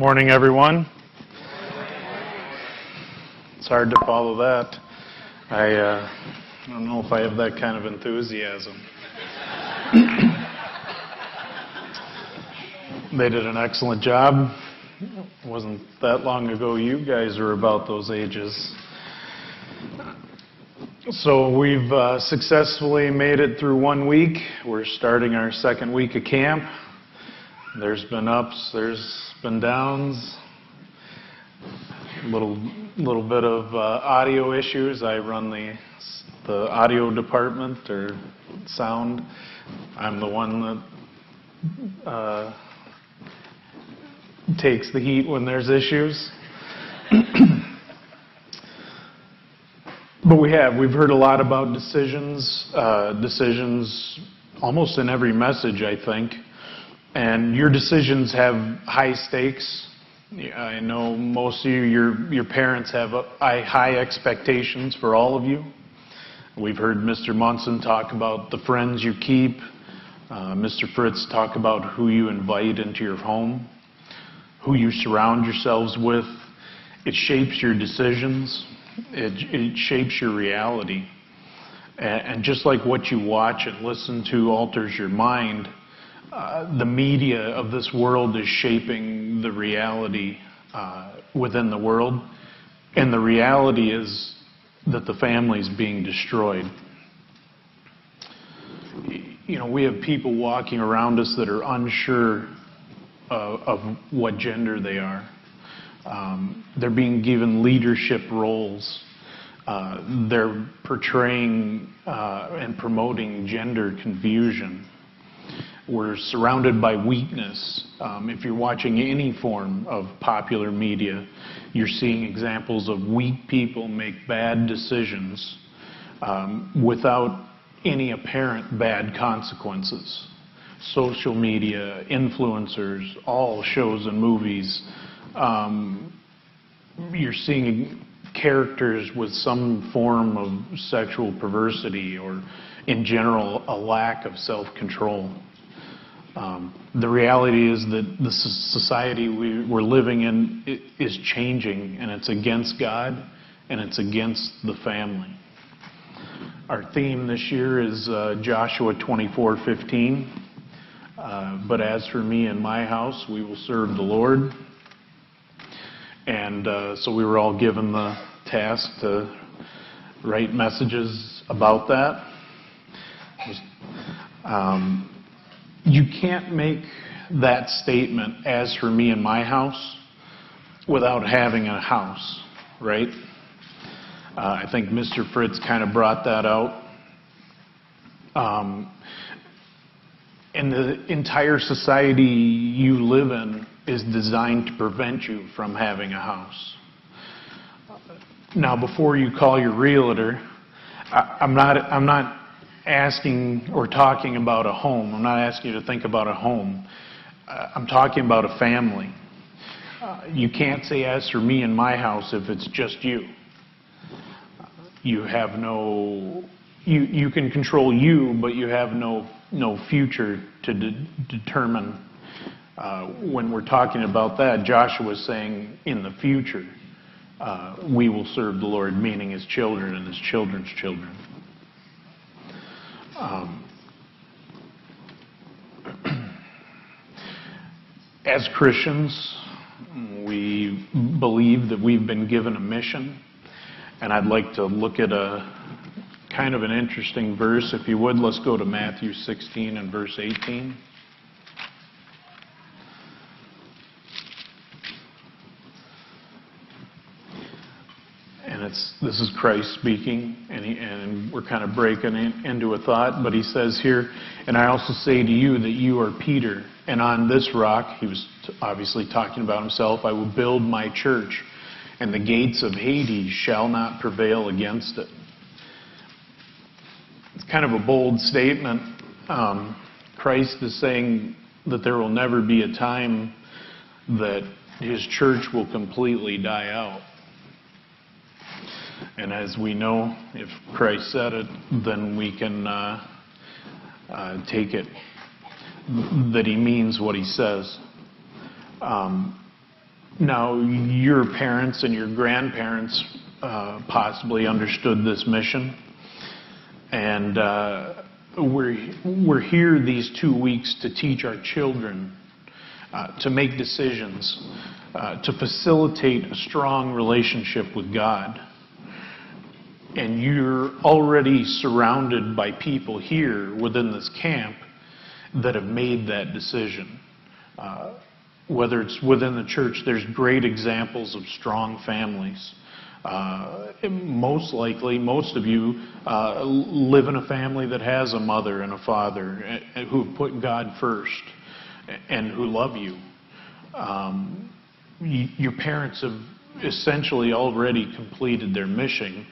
Morning, everyone. It's hard to follow that. I don't know if I have that kind of enthusiasm. They did an excellent job. It wasn't that long ago you guys were about those ages. So we've successfully made it through 1 week. We're starting our second week of camp. There's been ups, there's been downs, a little bit of audio issues. I run the audio department or sound. I'm the one that takes the heat when there's issues. But we've heard a lot about decisions almost in every message, I think. And your decisions have high stakes. I know most of you, your parents have high expectations for all of you. We've heard Mr. Munson talk about the friends you keep. Mr. Fritz talk about who you invite into your home, who you surround yourselves with. It shapes your decisions. It shapes your reality. And just like what you watch and listen to alters your mind, the media of this world is shaping the reality within the world. And the reality is that the family is being destroyed. You know, we have people walking around us that are unsure of what gender they are. They're being given leadership roles. They're portraying and promoting gender confusion. We're surrounded by weakness. If you're watching any form of popular media, you're seeing examples of weak people make bad decisions without any apparent bad consequences. Social media, influencers, all shows and movies. You're seeing characters with some form of sexual perversity or, in general, a lack of self-control. The reality is that the society we're living in is changing, and it's against God, and it's against the family. Our theme this year is Joshua 24:15. But as for me and my house, we will serve the Lord. And so we were all given the task to write messages about that. You can't make that statement, as for me and my house, without having a house, right? I think Mr. Fritz kind of brought that out. And the entire society you live in is designed to prevent you from having a house. Now, before you call your realtor, I'm not asking or talking about a home. I'm not asking you to think about a home. I'm talking about a family. You can't say, as for me and my house, if it's just you. You have no... You can control you, but you have no future to determine. When we're talking about that, Joshua is saying, in the future, we will serve the Lord, meaning his children and his children's children. As Christians, we believe that we've been given a mission, and I'd like to look at a kind of an interesting verse. If you would, let's go to Matthew 16 and verse 18. And this is Christ speaking, and we're kind of breaking into a thought, but he says here, and I also say to you that you are Peter, and on this rock, he was obviously talking about himself, I will build my church, and the gates of Hades shall not prevail against it. It's kind of a bold statement. Christ is saying that there will never be a time that his church will completely die out. And as we know, if Christ said it, then we can take it, that he means what he says. Now, your parents and your grandparents possibly understood this mission, and we're here these 2 weeks to teach our children to make decisions, to facilitate a strong relationship with God. And you're already surrounded by people here within this camp that have made that decision. Whether it's within the church, there's great examples of strong families. Most likely, most of you live in a family that has a mother and a father who have put God first and who love you. Your parents have essentially already completed their mission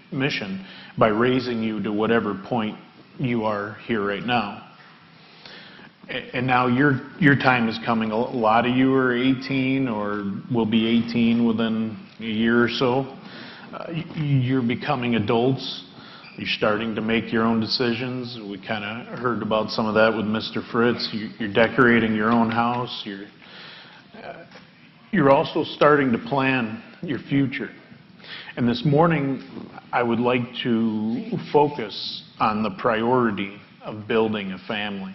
by raising you to whatever point you are here right now. And now your time is coming. A lot of you are 18 or will be 18 within a year or so. You're becoming adults. You're starting to make your own decisions. We kind of heard about some of that with Mr. Fritz. You're decorating your own house. You're also starting to plan your future. And this morning, I would like to focus on the priority of building a family.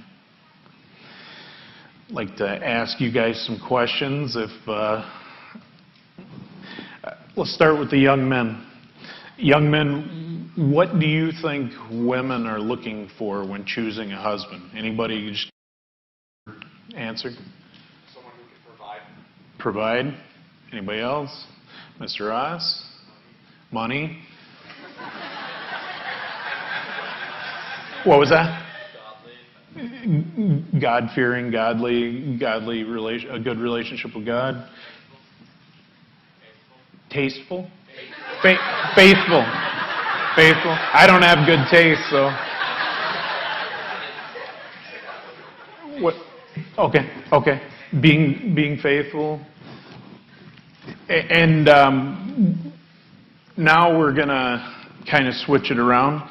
I'd like to ask you guys some questions. Let's start with the young men. Young men, what do you think women are looking for when choosing a husband? Anybody just answer? Someone who can provide. Provide? Anybody else? Mr. Ross? Money? What was that? God-fearing, godly a good relationship with God. Tasteful? Faithful. I don't have good taste, so. What? Okay. Being faithful. And now we're going to kind of switch it around.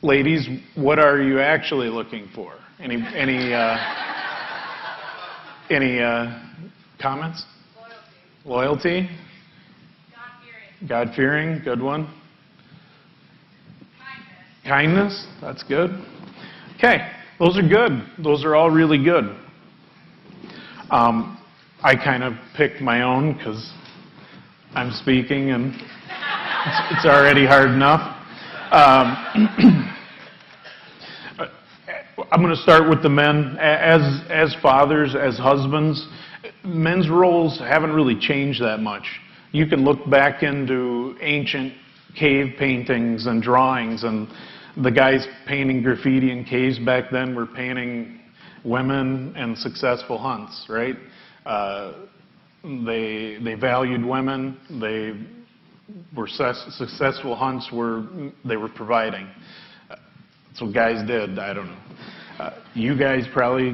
Ladies, what are you actually looking for? Any comments? Loyalty. God-fearing, good one. Kindness, that's good. Okay, those are good. Those are all really good. I kind of picked my own because I'm speaking and it's already hard enough. I'm going to start with the men. As fathers, as husbands, men's roles haven't really changed that much. You can look back into ancient cave paintings and drawings, and the guys painting graffiti in caves back then were painting women and successful hunts, right? They valued women. They were successful hunts. They were providing. That's what guys did. I don't know. You guys probably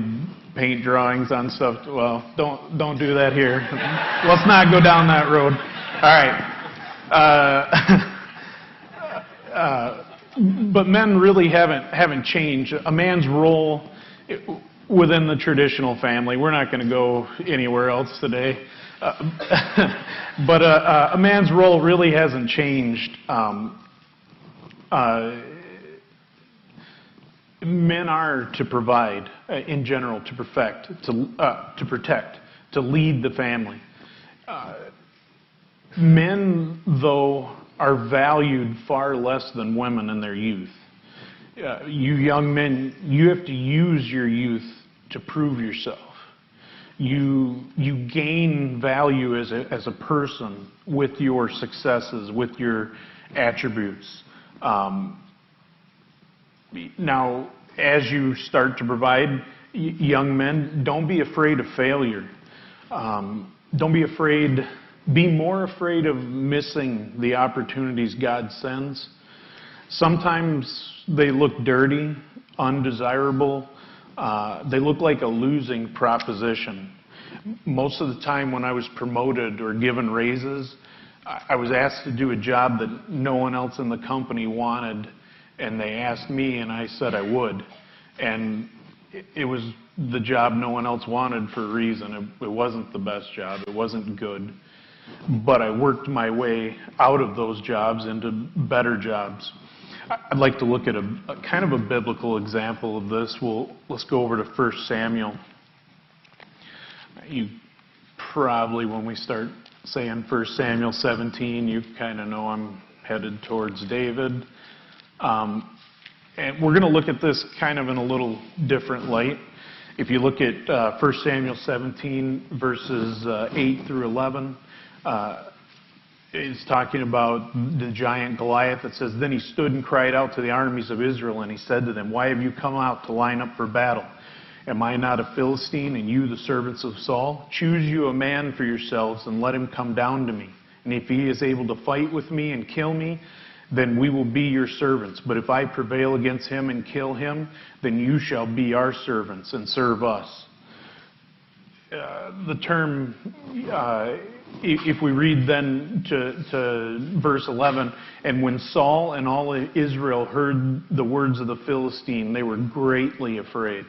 paint drawings on stuff. Well, don't do that here. Let's not go down that road. All right. But men really haven't changed. A man's role within the traditional family. We're not going to go anywhere else today. But a man's role really hasn't changed. Men are to provide, in general, to protect, to lead the family. Men, though, are valued far less than women in their youth. You young men, you have to use your youth to prove yourself. You gain value as a person with your successes, with your attributes. Now, as you start to provide, young men, don't be afraid of failure. Don't be afraid. Be more afraid of missing the opportunities God sends. Sometimes they look dirty, undesirable. They look like a losing proposition. Most of the time when I was promoted or given raises, I was asked to do a job that no one else in the company wanted, and they asked me, and I said I would. And it was the job no one else wanted for a reason. It wasn't the best job. It wasn't good. But I worked my way out of those jobs into better jobs. I'd like to look at a kind of a biblical example of this. Let's go over to 1 Samuel. You probably, when we start saying 1 Samuel 17, you kind of know I'm headed towards David. And we're going to look at this kind of in a little different light. If you look at 1 Samuel 17, verses 8 through 11, it's talking about the giant Goliath. It says, "Then he stood and cried out to the armies of Israel, and he said to them, 'Why have you come out to line up for battle? Am I not a Philistine, and you the servants of Saul? Choose you a man for yourselves, and let him come down to me. And if he is able to fight with me and kill me, then we will be your servants. But if I prevail against him and kill him, then you shall be our servants and serve us.'" The term, if we read then to verse 11, "And when Saul and all Israel heard the words of the Philistine, they were greatly afraid."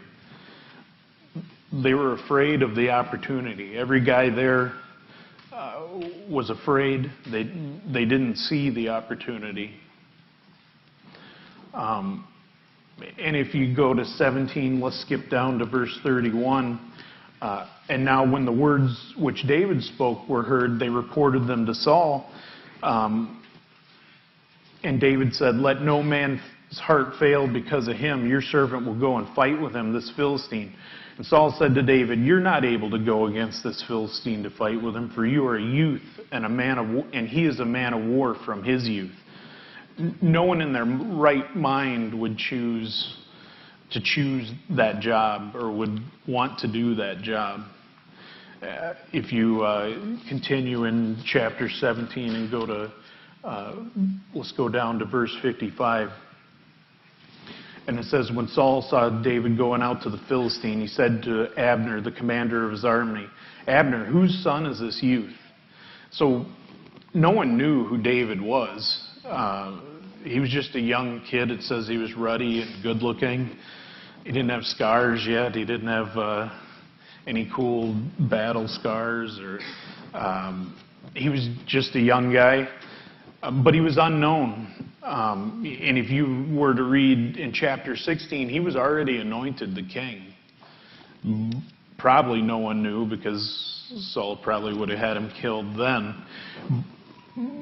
They were afraid of the opportunity. Every guy there was afraid. They didn't see the opportunity. And if you go to 17, let's skip down to verse 31. "And now when the words which David spoke were heard, they reported them to Saul. And David said, 'Let no man's heart fail because of him. Your servant will go and fight with him, this Philistine.' And Saul said to David, 'You're not able to go against this Philistine to fight with him, for you are a youth and and he is a man of war from his youth.'" No one in their right mind would choose that job or would want to do that job. If you continue in chapter 17 and go to, let's go down to verse 55. And it says, "When Saul saw David going out to the Philistine, he said to Abner, the commander of his army, 'Abner, whose son is this youth?'" So no one knew who David was. He was just a young kid. It says he was ruddy and good looking. He didn't have scars yet. He didn't have any cool battle scars. He was just a young guy. But he was unknown. And if you were to read in chapter 16, he was already anointed the king. Probably no one knew because Saul probably would have had him killed then.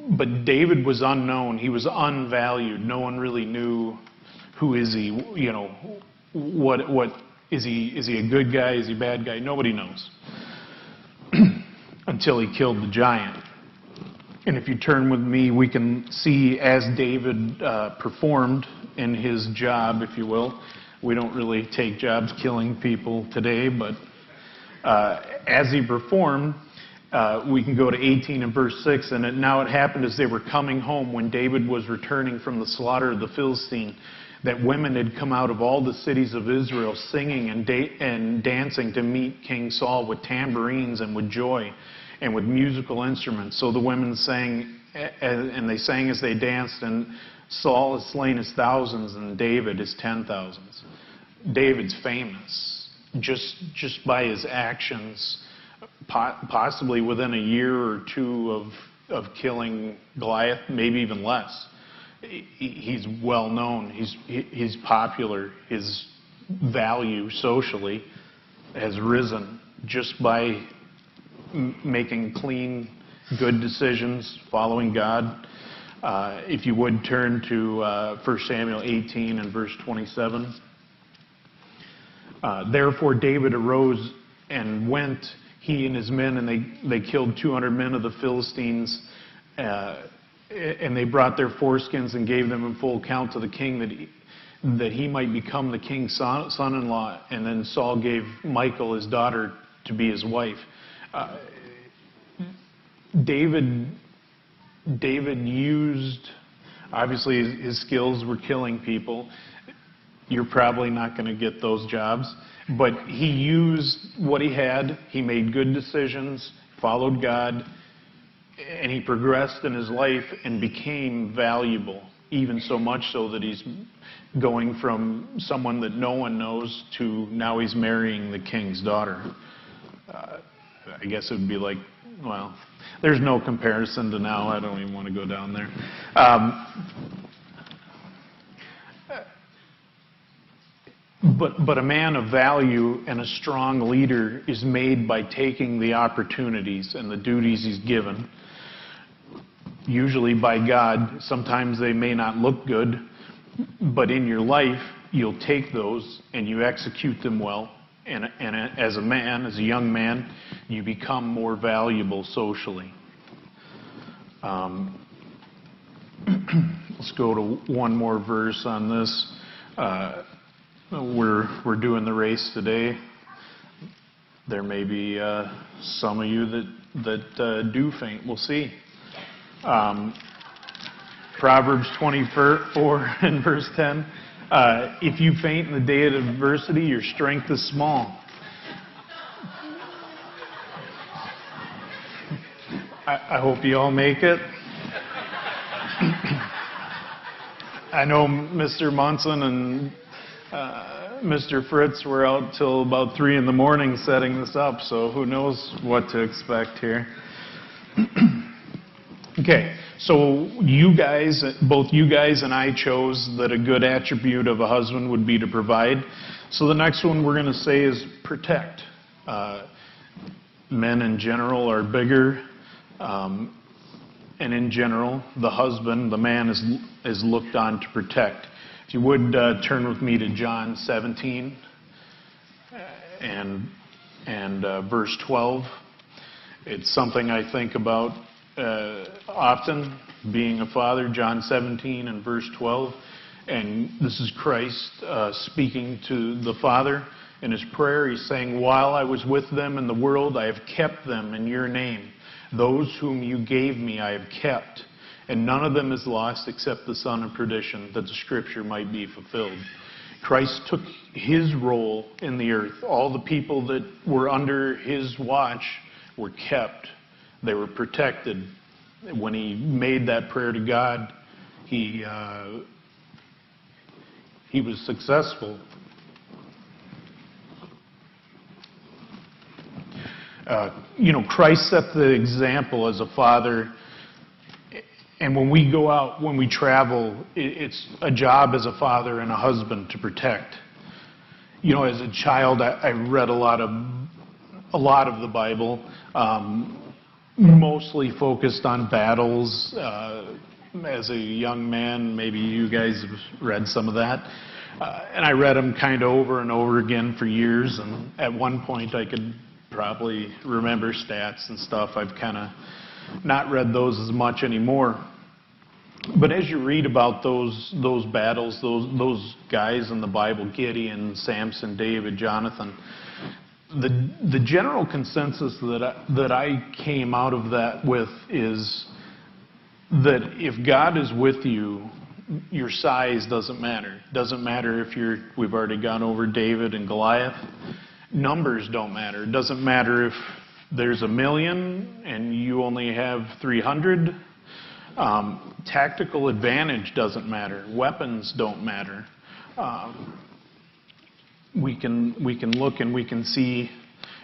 But David was unknown. He was unvalued. No one really knew, who is he? You know, what is he? Is he a good guy? Is he a bad guy? Nobody knows until he killed the giant. And if you turn with me, we can see as David performed in his job, if you will. We don't really take jobs killing people today, but as he performed, we can go to 18 and verse 6. "And now it happened as they were coming home, when David was returning from the slaughter of the Philistine, that women had come out of all the cities of Israel singing and dancing to meet King Saul with tambourines and with joy and with musical instruments. So the women sang, and they sang as they danced, and Saul has slain his thousands, and David his 10,000s. David's famous just by his actions, possibly within a year or two of killing Goliath, maybe even less. He's well known. He's popular. His value socially has risen just by making clean, good decisions, following God. If you would turn to 1 Samuel 18 and verse 27. "Therefore David arose and went, he and his men, and they killed 200 men of the Philistines, and they brought their foreskins and gave them in full account to the king, that he might become the king's son-in-law. And then Saul gave Michal, his daughter, to be his wife." David used, obviously his skills were killing people. You're probably not going to get those jobs. But he used what he had. He made good decisions, followed God, and he progressed in his life and became valuable. even so much so that he's going from someone that no one knows to now he's marrying the king's daughter. I guess it would be like, well, there's no comparison to now. I don't even want to go down there. But a man of value and a strong leader is made by taking the opportunities and the duties he's given, usually by God. Sometimes they may not look good, but in your life, you'll take those and you execute them well. And as a man, as a young man, you become more valuable socially. Let's go to one more verse on this. We're doing the race today. There may be some of you that do faint. We'll see. Proverbs 24 and verse 10. If you faint in the day of adversity, your strength is small. I hope you all make it. I know Mr. Munson and Mr. Fritz were out till about 3 in the morning setting this up, so who knows what to expect here. Okay, so you guys, both you guys and I chose that a good attribute of a husband would be to provide. So the next one we're going to say is protect. Men in general are bigger, and in general, the husband, the man, is looked on to protect. If you would turn with me to John 17 and verse 12. It's something I think about often, being a father. John 17 and verse 12. And this is Christ speaking to the Father in his prayer. He's saying, "While I was with them in the world, I have kept them in your name. Those whom you gave me I have kept, and none of them is lost except the son of perdition, that the scripture might be fulfilled." Christ took his role in the earth. All the people that were under his watch were kept. They were protected. When he made that prayer to God, he was successful. Christ set the example as a father. And when we go out, when we travel, it's a job as a father and a husband to protect. As a child, I read a lot of the Bible, mostly focused on battles. As a young man, maybe you guys have read some of that. And I read them kind of over and over again for years. And at one point, I could probably remember stats and stuff. I've kind of not read those as much anymore. But as you read about those battles, those guys in the Bible, Gideon, Samson, David, Jonathan, the general consensus that I came out of that with is that if God is with you, your size doesn't matter. Doesn't matter if we've already gone over David and Goliath. Numbers don't matter. It doesn't matter if there's 1,000,000 and you only have 300. Tactical advantage doesn't matter. Weapons don't matter. We can look and we can see,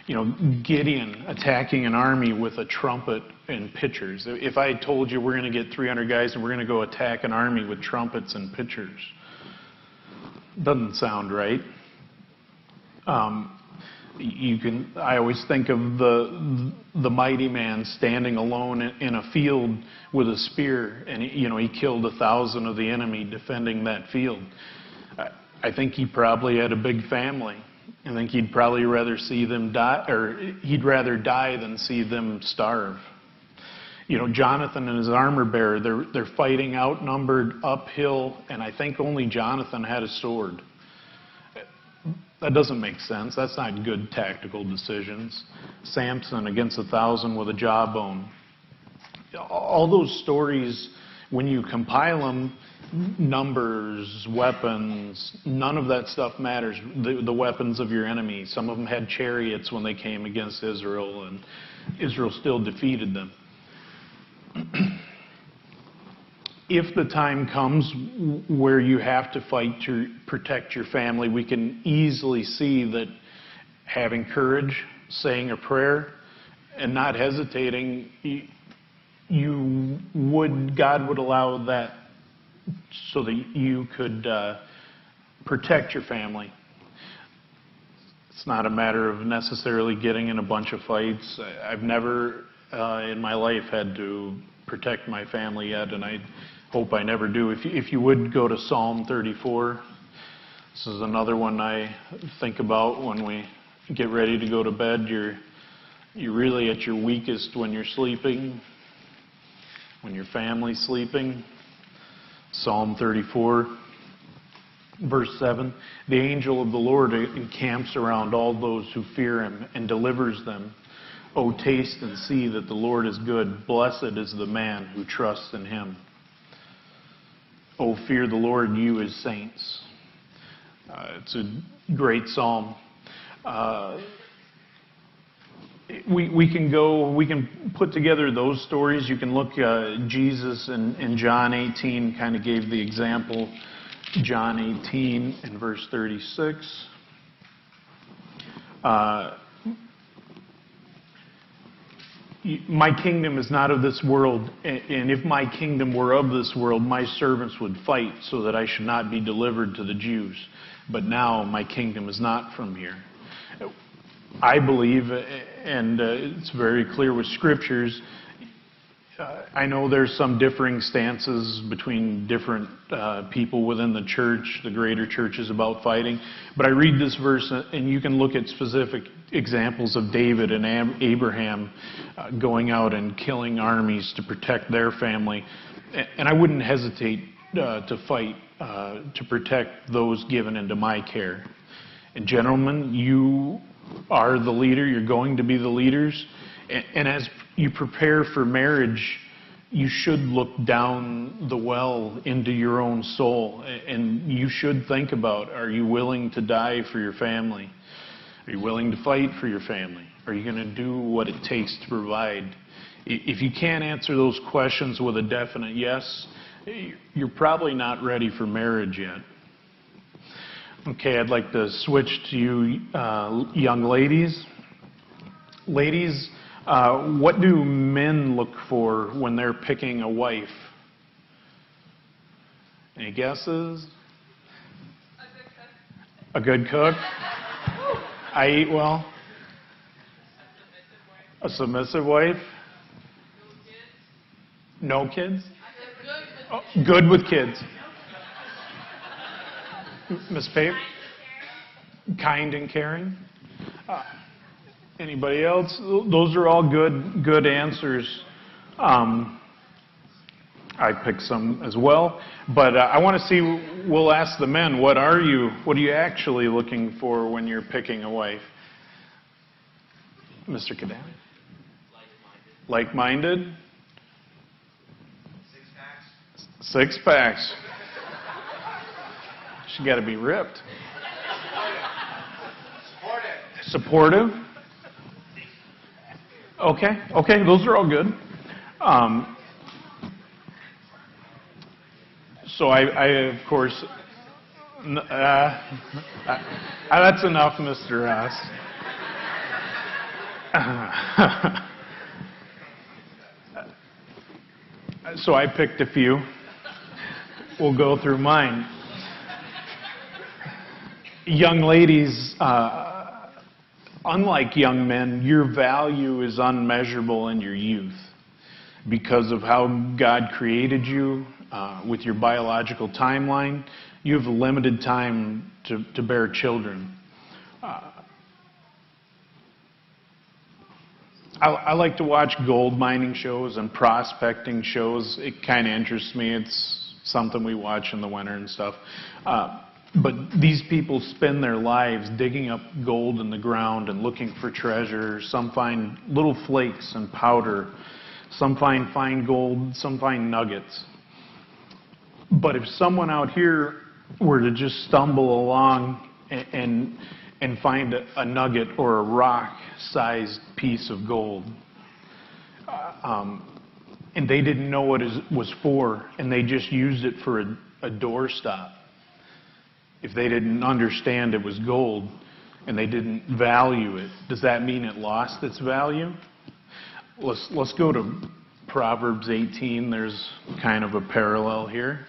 Gideon attacking an army with a trumpet and pitchers. If I told you we're going to get 300 guys and we're going to go attack an army with trumpets and pitchers, doesn't sound right. I always think of the mighty man standing alone in a field with a spear, and he killed 1,000 of the enemy defending that field. I think he probably had a big family. I think he'd probably rather see them die, or he'd rather die than see them starve. Jonathan and his armor bearer, they're fighting outnumbered uphill, and I think only Jonathan had a sword. That doesn't make sense. That's not good tactical decisions. Samson against 1,000 with a jawbone. All those stories, when you compile them, numbers, weapons, none of that stuff matters. The weapons of your enemy. Some of them had chariots when they came against Israel, and Israel still defeated them. if the time comes where you have to fight to protect your family, we can easily see that having courage, saying a prayer, and not hesitating, God would allow that so that you could protect your family. It's not a matter of necessarily getting in a bunch of fights. I've never in my life had to protect my family yet, and I hope I never do. If you would go to Psalm 34, this is another one I think about when we get ready to go to bed. You're really at your weakest when you're sleeping, when your family's sleeping. Psalm 34, verse 7, the angel of the Lord encamps around all those who fear him and delivers them. O taste and see that the Lord is good. Blessed is the man who trusts in him. O fear the Lord, you his saints. It's a great psalm. We can put together those stories. You can look, Jesus in John 18 kind of gave the example. John 18 and verse 36. My kingdom is not of this world, and if my kingdom were of this world, my servants would fight so that I should not be delivered to the Jews. But now my kingdom is not from here. I believe, and it's very clear with scriptures, I know there's some differing stances between different people within the church, the greater churches, about fighting. But I read this verse, and you can look at specific examples of David and Abraham going out and killing armies to protect their family. And I wouldn't hesitate to fight to protect those given into my care. And gentlemen, you are the leader. You're going to be the leaders. And as you prepare for marriage, you should look down the well into your own soul. And you should think about, are you willing to die for your family? Are you willing to fight for your family? Are you going to do what it takes to provide? If you can't answer those questions with a definite yes, you're probably not ready for marriage yet. Okay, I'd like to switch to you young ladies. Ladies, what do men look for when they're picking a wife? Any guesses? A good cook. I eat well. A submissive wife. No kids? Oh, good with kids. Miss Pape? Kind and caring. Anybody else? Those are all good answers. I picked some as well, but I want to see. We'll ask the men. What are you actually looking for when you're picking a wife? Mr. Kadan? Like-minded. Six packs. She got to be ripped. Supportive. Okay, those are all good. So I of course, that's enough, Mr. Ross. So I picked a few. We'll go through mine. Young ladies, unlike young men, your value is unmeasurable in your youth because of how God created you with your biological timeline. You have a limited time to bear children. I like to watch gold mining shows and prospecting shows. It kind of interests me. It's something we watch in the winter and stuff. But these people spend their lives digging up gold in the ground and looking for treasure. Some find little flakes and powder. Some find fine gold. Some find nuggets. But if someone out here were to just stumble along and find a nugget or a rock-sized piece of gold, and they didn't know what it was for, and they just used it for a doorstop. If they didn't understand it was gold and they didn't value it, does that mean it lost its value? Let's go to Proverbs 18. There's kind of a parallel here.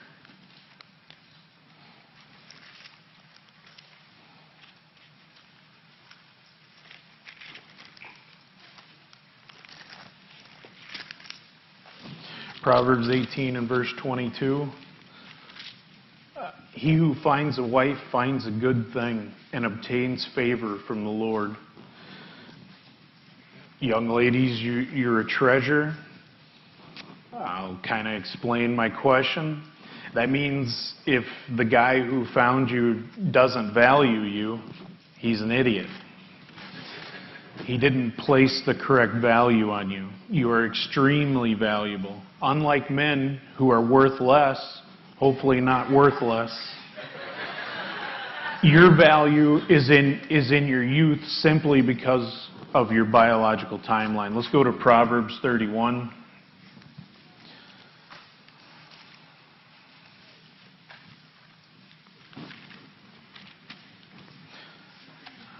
Proverbs 18 and verse 22. He who finds a wife finds a good thing and obtains favor from the Lord. Young ladies, you're a treasure. I'll kind of explain my question. That means if the guy who found you doesn't value you, he's an idiot. He didn't place the correct value on you. You are extremely valuable. Unlike men who are worth less, hopefully not worthless, your value is in your youth simply because of your biological timeline. Let's go to Proverbs 31.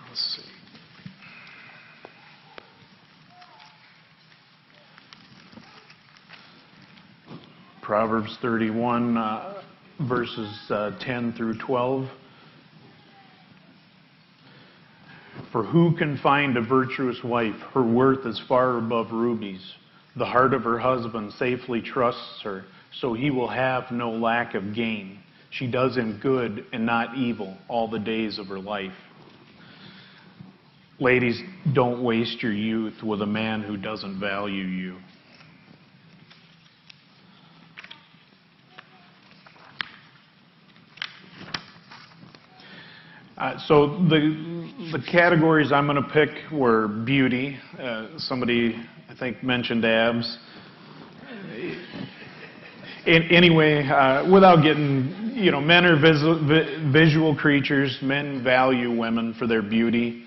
Let's see. Proverbs 31, verses 10 through 12. For who can find a virtuous wife? Her worth is far above rubies. The heart of her husband safely trusts her, so he will have no lack of gain. She does him good and not evil all the days of her life. Ladies, don't waste your youth with a man who doesn't value you. So the categories I'm going to pick were beauty. Somebody, I think, mentioned abs. Anyway, without getting, men are visual creatures. Men value women for their beauty.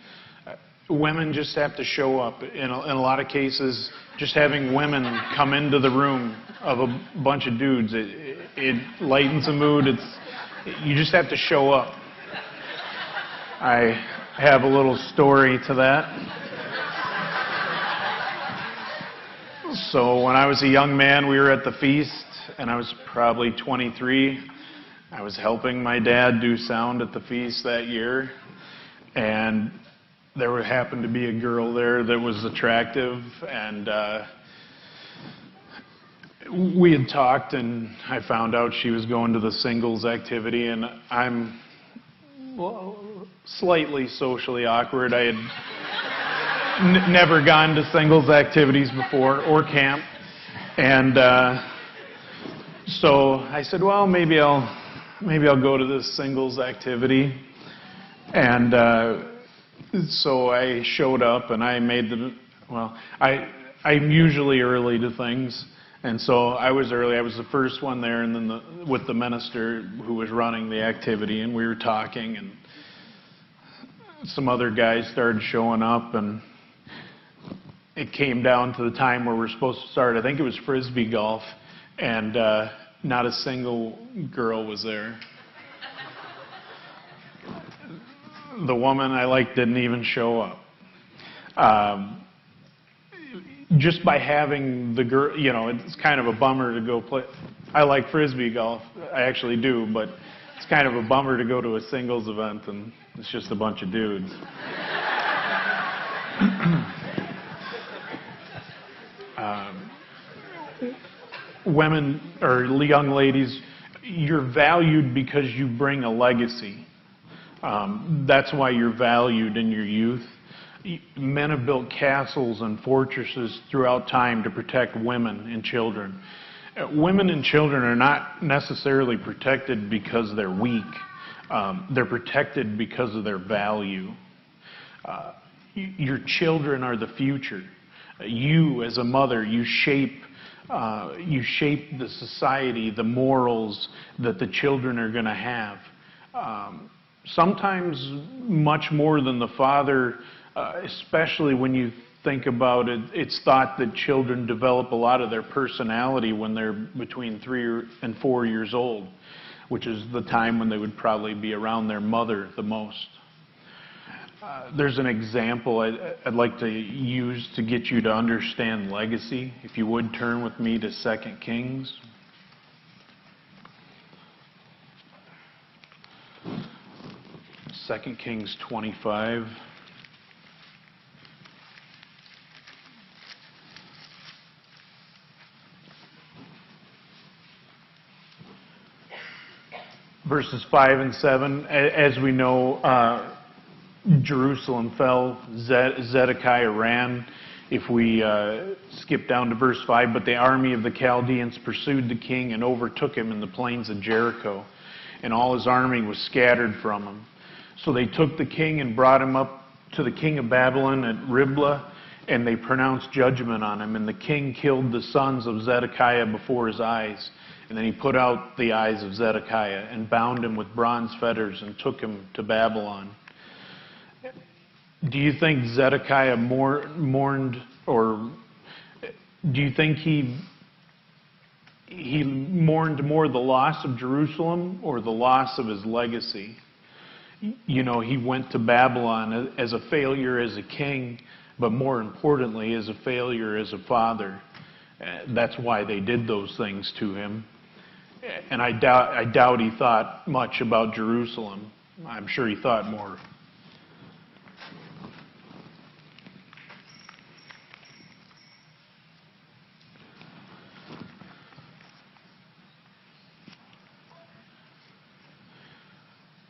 Women just have to show up. In a lot of cases, just having women come into the room of a bunch of dudes, it lightens the mood. You just have to show up. I have a little story to that. So when I was a young man, we were at the feast, and I was probably 23. I was helping my dad do sound at the feast that year, and there happened to be a girl there that was attractive, and we had talked, and I found out she was going to the singles activity, and I'm slightly socially awkward. I had never gone to singles activities before or camp, and so I said, well, maybe I'll go to this singles activity, and so I showed up, and I made I'm usually early to things, and so I was early. I was the first one there, and then with the minister who was running the activity, and we were talking, and some other guys started showing up, and it came down to the time where we're supposed to start. I think it was Frisbee golf, and not a single girl was there. The woman I liked didn't even show up. Just by having the girl, it's kind of a bummer to go play. I like Frisbee golf. I actually do, but it's kind of a bummer to go to a singles event and it's just a bunch of dudes. Women or young ladies, you're valued because you bring a legacy. That's why you're valued in your youth. Men have built castles and fortresses throughout time to protect women and children. Women and children are not necessarily protected because they're weak. They're protected because of their value. Your children are the future. You, as a mother, you shape the society, the morals that the children are going to have. Sometimes much more than the father, especially when you think about it, it's thought that children develop a lot of their personality when they're between 3 and 4 years old, which is the time when they would probably be around their mother the most. There's an example I'd like to use to get you to understand legacy. If you would turn with me to 2 Kings. 2 Kings 25. Verses 5 and 7, as we know, Jerusalem fell, Zedekiah ran. If we skip down to verse 5, but the army of the Chaldeans pursued the king and overtook him in the plains of Jericho, and all his army was scattered from him. So they took the king and brought him up to the king of Babylon at Riblah, and they pronounced judgment on him. And the king killed the sons of Zedekiah before his eyes. And then he put out the eyes of Zedekiah and bound him with bronze fetters and took him to Babylon. Do you think Zedekiah mourned, or do you think he mourned more the loss of Jerusalem or the loss of his legacy? You know, he went to Babylon as a failure as a king, but more importantly, as a failure as a father. That's why they did those things to him. And I doubt he thought much about Jerusalem. I'm sure he thought more.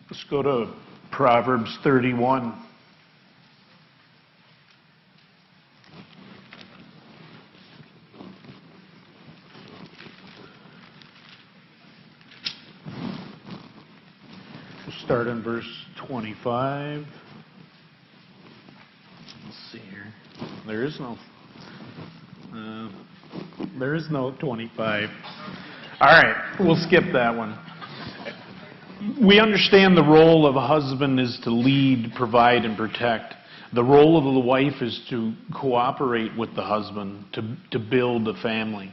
Let's go to Proverbs 31. We'll start in verse 25. Let's see here. There is no 25. All right, we'll skip that one. We understand the role of a husband is to lead, provide, and protect. The role of the wife is to cooperate with the husband to build a family.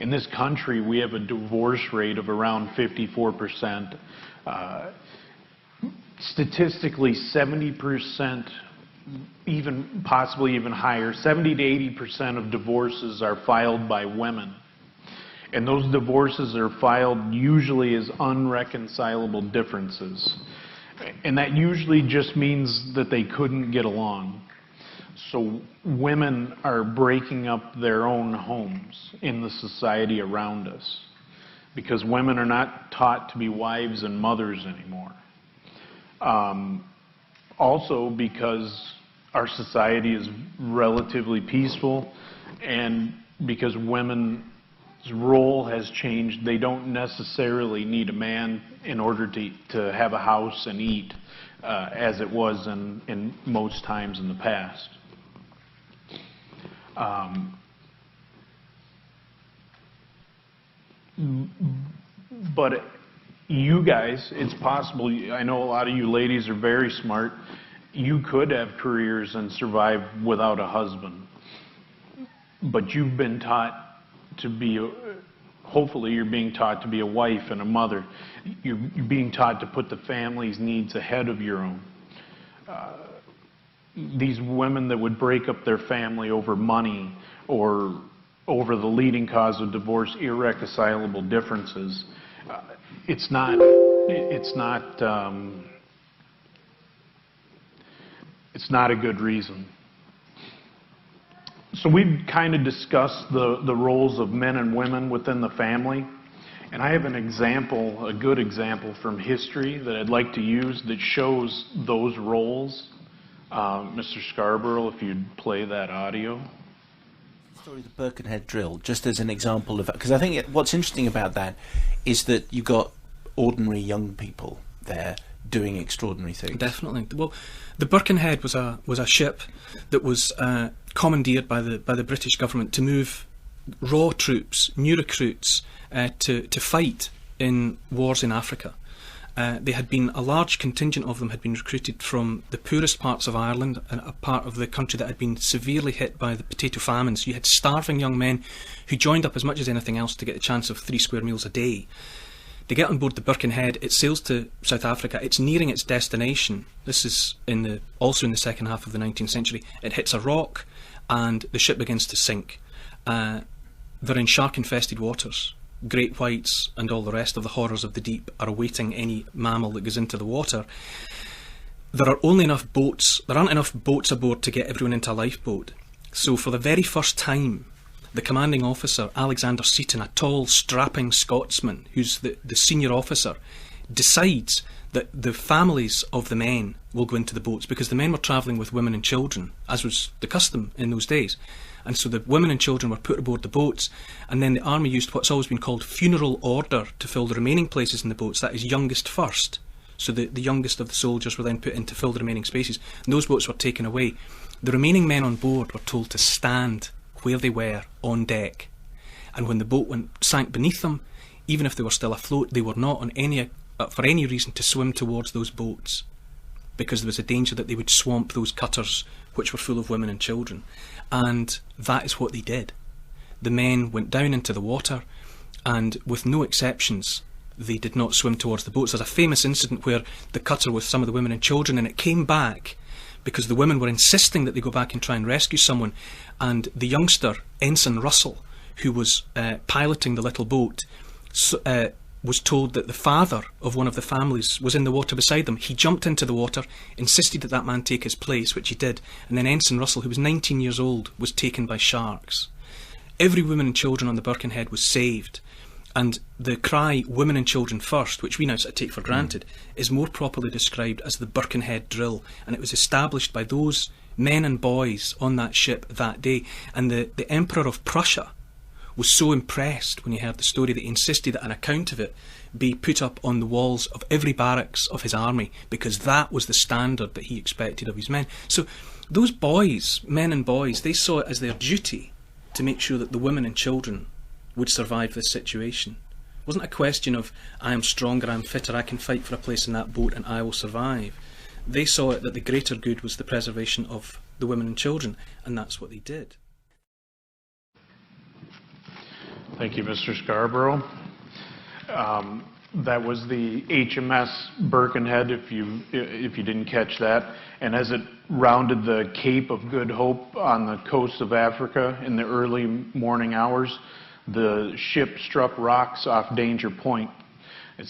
In this country, we have a divorce rate of around 54%. Statistically, 70%, possibly even higher, 70 to 80% of divorces are filed by women. And those divorces are filed usually as unreconcilable differences. And that usually just means that they couldn't get along. So women are breaking up their own homes in the society around us because women are not taught to be wives and mothers anymore. Also because our society is relatively peaceful and because women's role has changed. They don't necessarily need a man in order to have a house and eat as it was in most times in the past. But you guys, it's possible, I know a lot of you ladies are very smart, you could have careers and survive without a husband. But you've been taught to be, hopefully you're being taught to be a wife and a mother. You're being taught to put the family's needs ahead of your own. These women that would break up their family over money or over the leading cause of divorce, irreconcilable differences, it's not a good reason. So we've kind of discussed the roles of men and women within the family. And I have an example, a good example from history that I'd like to use that shows those roles. Mr. Scarborough, if you'd play that audio. The story of the Birkenhead drill, just as an example of that, because I think what's interesting about that is that you got ordinary young people there doing extraordinary things. Definitely. Well, the Birkenhead was a ship that was commandeered by the British government to move raw troops, new recruits, to fight in wars in Africa. A large contingent of them had been recruited from the poorest parts of Ireland, and a part of the country that had been severely hit by the potato famine. So you had starving young men who joined up as much as anything else to get the chance of 3 square meals a day. They get on board the Birkenhead, it sails to South Africa, it's nearing its destination. This is also in the second half of the 19th century. It hits a rock and the ship begins to sink. They're in shark-infested waters. Great whites and all the rest of the horrors of the deep are awaiting any mammal that goes into the water. There aren't enough boats aboard to get everyone into a lifeboat. So for the very first time, the commanding officer, Alexander Seaton, a tall, strapping Scotsman, who's the senior officer, decides that the families of the men will go into the boats, because the men were travelling with women and children, as was the custom in those days. And so the women and children were put aboard the boats, and then the army used what's always been called funeral order to fill the remaining places in the boats, that is youngest first. So the youngest of the soldiers were then put in to fill the remaining spaces, and those boats were taken away. The remaining men on board were told to stand where they were on deck, and when the boat sank beneath them, even if they were still afloat, they were not for any reason to swim towards those boats, because there was a danger that they would swamp those cutters which were full of women and children. And that is what they did. The men went down into the water, and with no exceptions, they did not swim towards the boats. There's a famous incident where the cutter with some of the women and children, and it came back because the women were insisting that they go back and try and rescue someone, and the youngster, Ensign Russell, who was piloting the little boat, was told that the father of one of the families was in the water beside them. He jumped into the water, insisted that that man take his place, which he did, and then Ensign Russell, who was 19 years old, was taken by sharks. Every woman and children on the Birkenhead was saved, and the cry, women and children first, which we now sort of take for granted, is more properly described as the Birkenhead drill, and it was established by those men and boys on that ship that day. And the Emperor of Prussia was so impressed when he heard the story that he insisted that an account of it be put up on the walls of every barracks of his army, because that was the standard that he expected of his men. So those boys, men and boys, they saw it as their duty to make sure that the women and children would survive this situation. It wasn't a question of, I am stronger, I am fitter, I can fight for a place in that boat and I will survive. They saw it that the greater good was the preservation of the women and children, and that's what they did. Thank you, Mr. Scarborough. That was the HMS Birkenhead, if you didn't catch that. And as it rounded the Cape of Good Hope on the coast of Africa in the early morning hours, the ship struck rocks off Danger Point.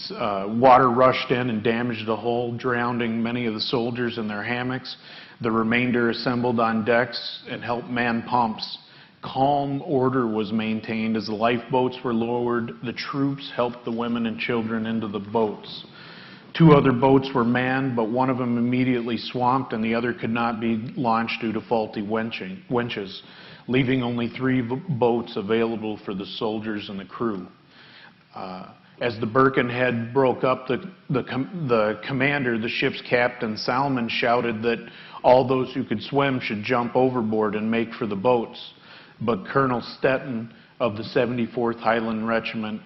Water rushed in and damaged the hull, drowning many of the soldiers in their hammocks. The remainder assembled on decks and helped man pumps. Calm order was maintained as the lifeboats were lowered. The troops helped the women and children into the boats. 2 other boats were manned, but one of them immediately swamped and the other could not be launched due to faulty winches, leaving only 3 boats available for the soldiers and the crew. As the Birkenhead broke up, the commander, the ship's captain, Salmon, shouted that all those who could swim should jump overboard and make for the boats. But Colonel Stetton of the 74th Highland Regiment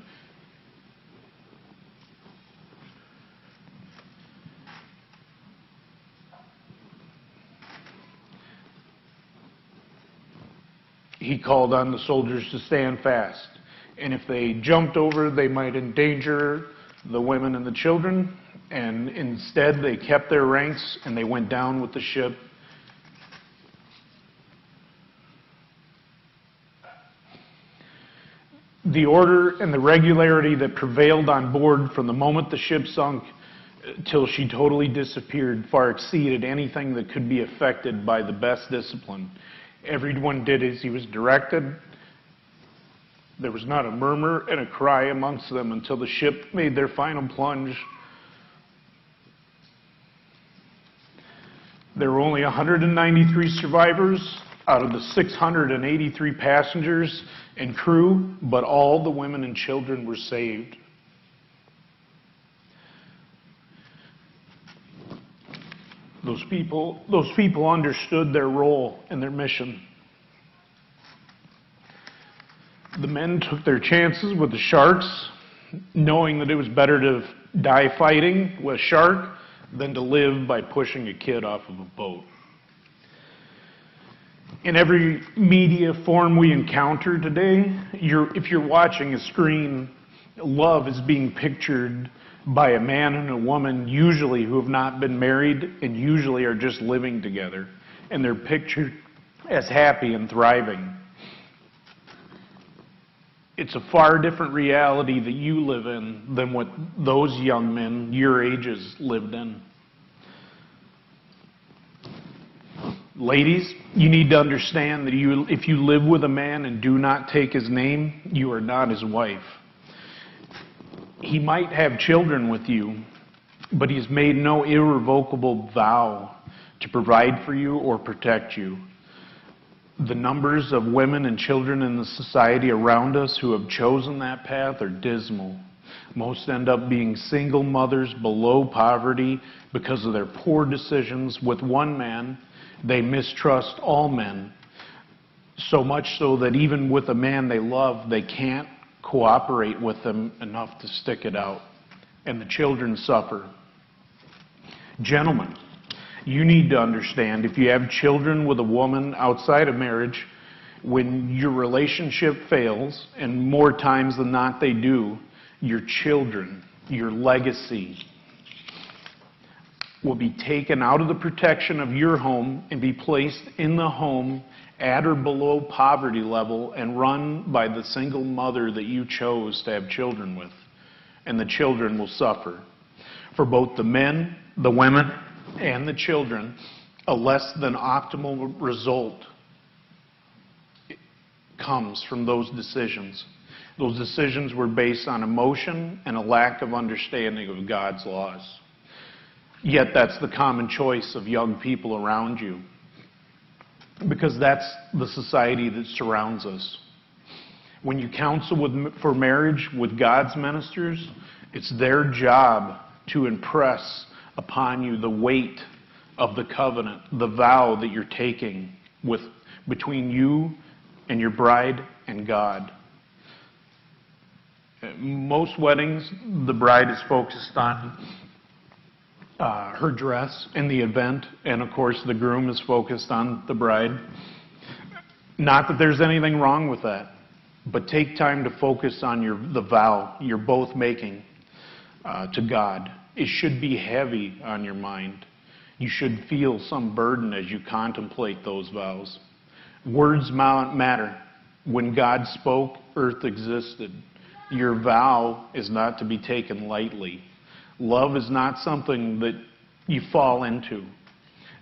he called on the soldiers to stand fast, and if they jumped over, they might endanger the women and the children, and instead they kept their ranks and they went down with the ship. The order and the regularity that prevailed on board from the moment the ship sunk till she totally disappeared far exceeded anything that could be affected by the best discipline. Everyone did as he was directed. There was not a murmur and a cry amongst them until the ship made their final plunge. There were only 193 survivors out of the 683 passengers and crew, but all the women and children were saved. Those people understood their role and their mission. The men took their chances with the sharks. knowing that it was better to die fighting with a shark than to live by pushing a kid off of a boat. In every media form we encounter today, if you're watching a screen, love is being pictured by a man and a woman, usually who have not been married and usually are just living together. And they're pictured as happy and thriving. It's a far different reality that you live in than what those young men your ages lived in. Ladies, you need to understand that if you live with a man and do not take his name, you are not his wife. He might have children with you, but he's made no irrevocable vow to provide for you or protect you. The numbers of women and children in the society around us who have chosen that path are dismal. Most end up being single mothers below poverty because of their poor decisions with one man. They mistrust all men, so much so that even with a man they love, they can't cooperate with them enough to stick it out. And the children suffer. Gentlemen, you need to understand, if you have children with a woman outside of marriage, when your relationship fails, and more times than not they do, your children, your legacy, will be taken out of the protection of your home and be placed in the home at or below poverty level and run by the single mother that you chose to have children with. And the children will suffer. For both the men, the women, and the children, a less than optimal result comes from those decisions. Those decisions were based on emotion and a lack of understanding of God's laws. Yet that's the common choice of young people around you, because that's the society that surrounds us. When you counsel for marriage with God's ministers, it's their job to impress upon you the weight of the covenant, the vow that you're taking between you and your bride and God. Most weddings, the bride is focused on her dress and the event, and of course the groom is focused on the bride. Not that there's anything wrong with that, but take time to focus on the vow you're both making to God. It should be heavy on your mind. You should feel some burden as you contemplate those vows. Words matter. When God spoke, earth existed. Your vow is not to be taken lightly. Love is not something that you fall into.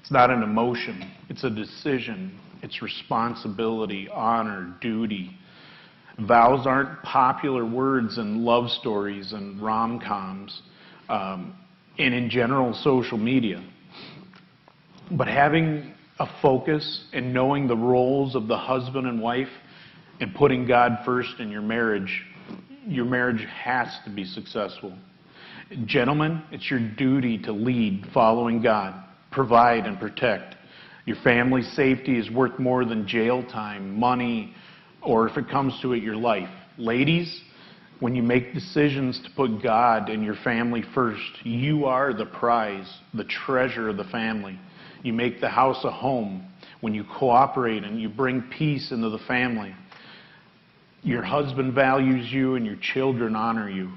It's not an emotion. It's a decision. It's responsibility, honor, duty. Vows aren't popular words in love stories and rom-coms and in general social media. But having a focus and knowing the roles of the husband and wife and putting God first in your marriage has to be successful. Gentlemen, it's your duty to lead following God, provide and protect. Your family's safety is worth more than jail time, money, or if it comes to it, your life. Ladies, when you make decisions to put God and your family first, you are the prize, the treasure of the family. You make the house a home when you cooperate and you bring peace into the family. Your husband values you and your children honor you.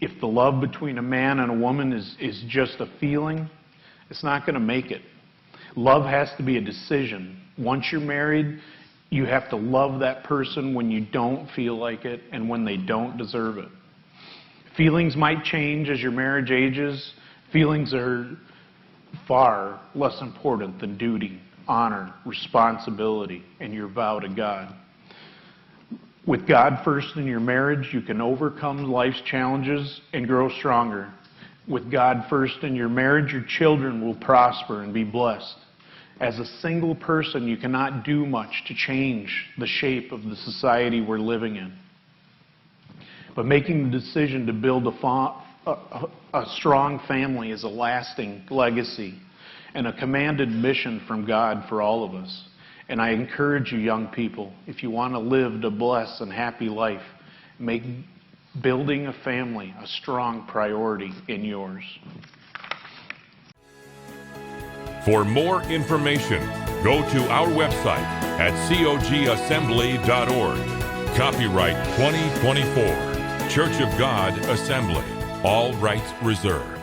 If the love between a man and a woman is just a feeling, it's not going to make it. Love has to be a decision. Once you're married, you have to love that person when you don't feel like it and when they don't deserve it. Feelings might change as your marriage ages. Feelings are far less important than duty, honor, responsibility, and your vow to God. With God first in your marriage, you can overcome life's challenges and grow stronger. With God first in your marriage, your children will prosper and be blessed. As a single person, you cannot do much to change the shape of the society we're living in. But making the decision to build a strong family is a lasting legacy and a commanded mission from God for all of us. And I encourage you, young people, if you want to live a blessed and happy life, make building a family a strong priority in yours? For more information, go to our website at cogassembly.org. Copyright 2024. Church of God Assembly. All rights reserved.